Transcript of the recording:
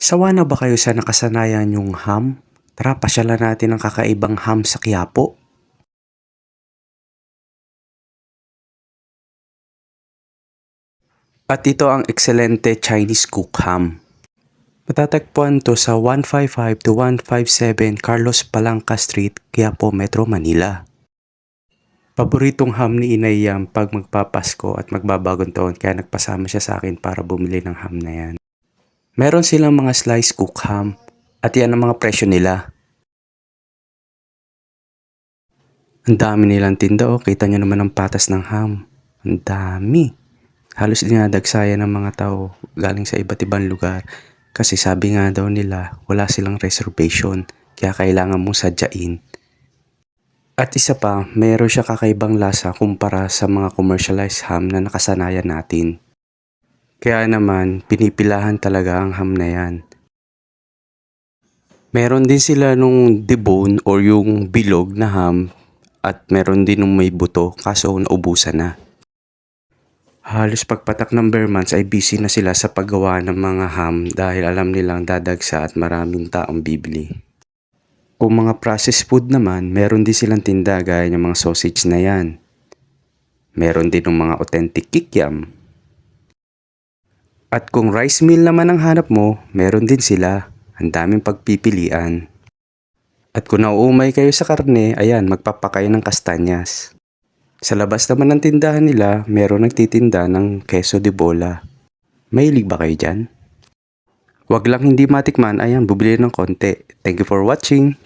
Sawa na ba kayo sa nakasanayan yung ham? Tara, pasyalan natin ang kakaibang ham sa Quiapo. At ito ang ekselente Chinese cook ham. Matatagpuan to sa 155 to 157 Carlos Palanca Street, Quiapo, Metro Manila. Paboritong ham ni Inay yan pag magpapasko at magbabagong taon kaya nagpasama siya sa akin para bumili ng ham na yan. Meron silang mga slice cook ham at yan ang mga presyo nila. Ang dami nilang tinda, oh. Kita nyo naman ang patas ng ham. Ang dami. Halos dinadagsayan ng mga tao galing sa iba't ibang lugar. Kasi sabi nga daw nila, wala silang reservation. Kaya kailangan mong sadyain. At isa pa, meron siya kakaibang lasa kumpara sa mga commercialized ham na nakasanayan natin. Kaya naman, pinipilahan talaga ang ham na yan. Meron din sila nung debone or yung bilog na ham. At meron din nung may buto kaso naubusan na. Halos pagpatak ng bare months ay busy na sila sa paggawa ng mga ham dahil alam nilang dadagsa at maraming taong bibili. Kung mga processed food naman, meron din silang tinda gaya ng mga sausage na yan. Meron din ng mga authentic kikiam. At kung rice meal naman ang hanap mo, meron din sila. Ang daming pagpipilian. At kung nauumay kayo sa karne, ayan, magpapakain ng kastanyas. Sa labas naman ng tindahan nila, meron nagtitinda ng queso de bola. Mahilig ba kayo dyan? Huwag lang hindi matikman, ayan, bubili ng konti. Thank you for watching!